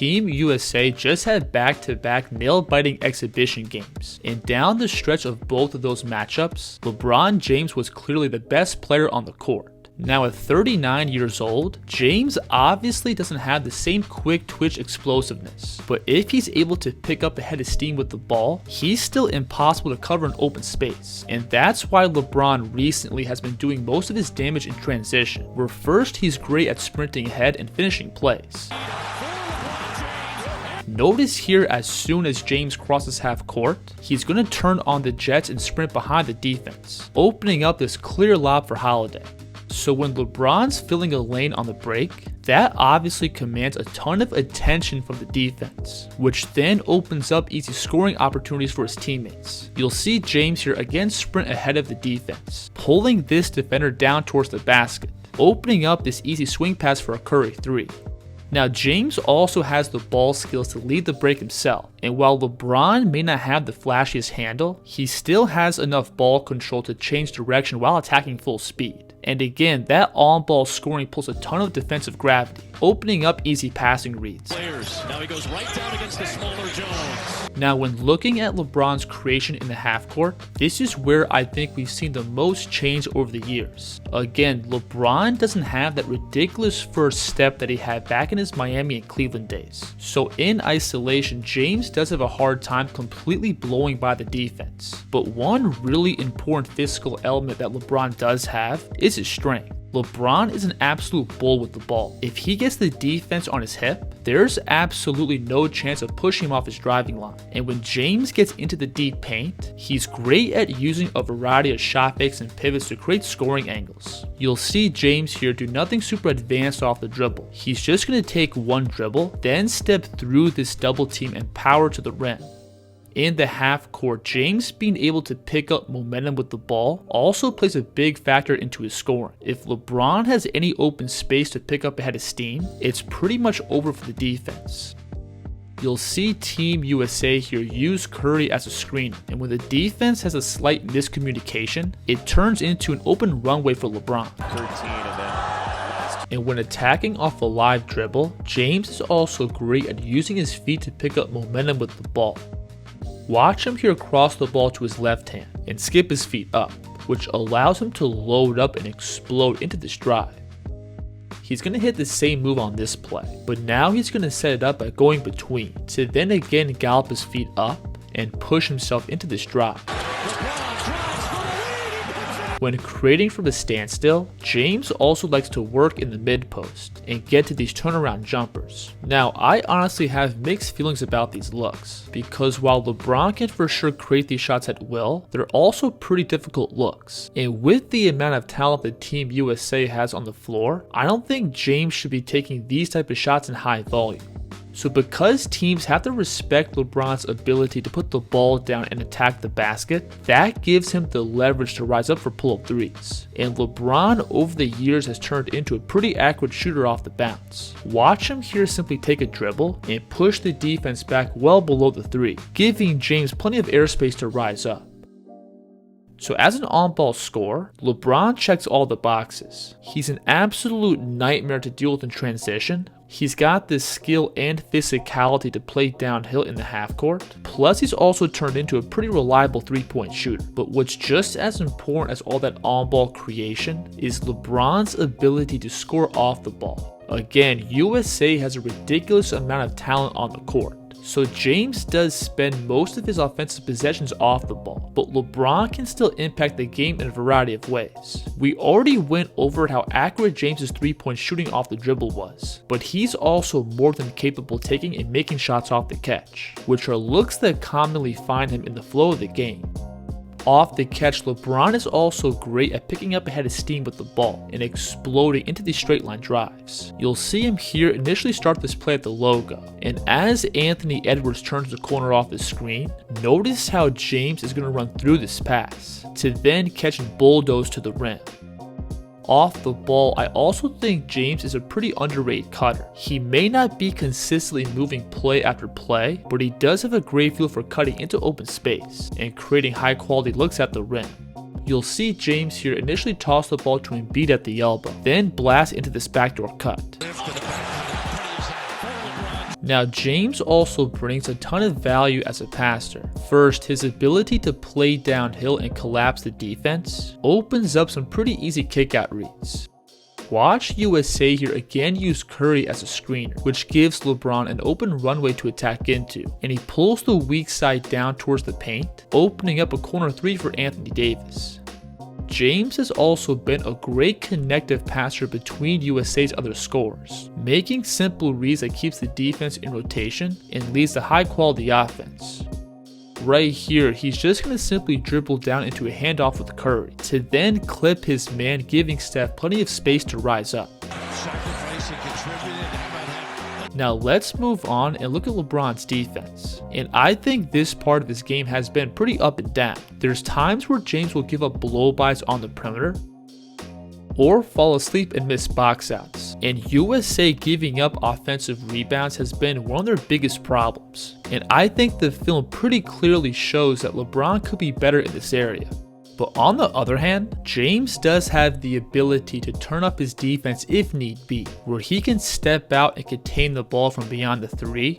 Team USA just had back-to-back nail-biting exhibition games, and down the stretch of both of those matchups, LeBron James was clearly the best player on the court. Now at 39 years old, James obviously doesn't have the same quick twitch explosiveness, but if he's able to pick up a head of steam with the ball, he's still impossible to cover in open space. And that's why LeBron recently has been doing most of his damage in transition, where first he's great at sprinting ahead and finishing plays. Notice here, as soon as James crosses half court, he's going to turn on the jets and sprint behind the defense, opening up this clear lob for Holiday. So when LeBron's filling a lane on the break, that obviously commands a ton of attention from the defense, which then opens up easy scoring opportunities for his teammates. You'll see James here again sprint ahead of the defense, pulling this defender down towards the basket, opening up this easy swing pass for a Curry 3. Now James also has the ball skills to lead the break himself, and while LeBron may not have the flashiest handle, he still has enough ball control to change direction while attacking full speed. And again, that on-ball scoring pulls a ton of defensive gravity, opening up easy passing reads. Now he goes right down against the smaller Jones. Now when looking at LeBron's creation in the half court, this is where I think we've seen the most change over the years. Again, LeBron doesn't have that ridiculous first step that he had back in his Miami and Cleveland days. So in isolation, James does have a hard time completely blowing by the defense. But one really important physical element that LeBron does have is his strength. LeBron is an absolute bull with the ball. If he gets the defense on his hip, there's absolutely no chance of pushing him off his driving line. And when James gets into the deep paint, he's great at using a variety of shot fakes and pivots to create scoring angles. You'll see James here do nothing super advanced off the dribble. He's just going to take one dribble, then step through this double team and power to the rim. In the half court, James being able to pick up momentum with the ball also plays a big factor into his scoring. If LeBron has any open space to pick up a head of steam, it's pretty much over for the defense. You'll see Team USA here use Curry as a screener, and when the defense has a slight miscommunication, it turns into an open runway for LeBron. 13 of them. And when attacking off a live dribble, James is also great at using his feet to pick up momentum with the ball. Watch him here cross the ball to his left hand and skip his feet up, which allows him to load up and explode into this drive. He's going to hit the same move on this play, but now he's going to set it up by going between to then again gallop his feet up and push himself into this drive. When creating from a standstill, James also likes to work in the mid post and get to these turnaround jumpers. Now, I honestly have mixed feelings about these looks, because while LeBron can for sure create these shots at will, they're also pretty difficult looks. And with the amount of talent that Team USA has on the floor, I don't think James should be taking these type of shots in high volume. So because teams have to respect LeBron's ability to put the ball down and attack the basket, that gives him the leverage to rise up for pull-up threes. And LeBron over the years has turned into a pretty accurate shooter off the bounce. Watch him here simply take a dribble and push the defense back well below the three, giving James plenty of airspace to rise up. So as an on-ball scorer, LeBron checks all the boxes. He's an absolute nightmare to deal with in transition. He's got the skill and physicality to play downhill in the half court. Plus he's also turned into a pretty reliable three-point shooter. But what's just as important as all that on-ball creation is LeBron's ability to score off the ball. Again, USA has a ridiculous amount of talent on the court. So James does spend most of his offensive possessions off the ball, but LeBron can still impact the game in a variety of ways. We already went over how accurate James's three-point shooting off the dribble was, but he's also more than capable taking and making shots off the catch, which are looks that commonly find him in the flow of the game. Off the catch, LeBron is also great at picking up a head of steam with the ball and exploding into these straight line drives. You'll see him here initially start this play at the logo, and as Anthony Edwards turns the corner off the screen, notice how James is going to run through this pass to then catch and bulldoze to the rim. Off the ball, I also think James is a pretty underrated cutter. He may not be consistently moving play after play, but he does have a great feel for cutting into open space and creating high quality looks at the rim. You'll see James here initially toss the ball to Embiid at the elbow, then blast into this backdoor cut. Now, James also brings a ton of value as a passer. First, his ability to play downhill and collapse the defense opens up some pretty easy kickout reads. Watch USA here again use Curry as a screener, which gives LeBron an open runway to attack into, and he pulls the weak side down towards the paint, opening up a corner 3 for Anthony Davis. James has also been a great connective passer between USA's other scorers, making simple reads that keeps the defense in rotation and leads to high quality offense. Right here, he's just going to simply dribble down into a handoff with Curry to then clip his man, giving Steph plenty of space to rise up. Now let's move on and look at LeBron's defense. And I think this part of his game has been pretty up and down. There's times where James will give up blow-bys on the perimeter or fall asleep and miss box outs. And USA giving up offensive rebounds has been one of their biggest problems. And I think the film pretty clearly shows that LeBron could be better in this area. But on the other hand, James does have the ability to turn up his defense if need be, where he can step out and contain the ball from beyond the 3,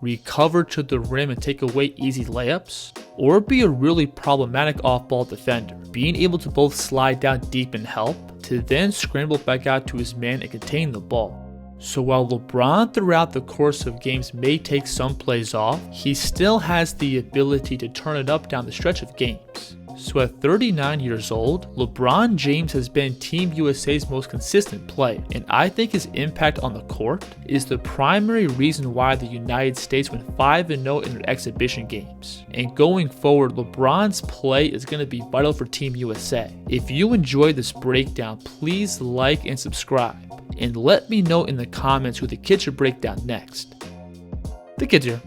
recover to the rim and take away easy layups, or be a really problematic off-ball defender, being able to both slide down deep and help, to then scramble back out to his man and contain the ball. So while LeBron throughout the course of games may take some plays off, he still has the ability to turn it up down the stretch of games. So at 39 years old, LeBron James has been Team USA's most consistent player, and I think his impact on the court is the primary reason why the United States went 5-0 in their exhibition games. And going forward, LeBron's play is going to be vital for Team USA. If you enjoyed this breakdown, please like and subscribe, and let me know in the comments who the kids should break down next. The kids here.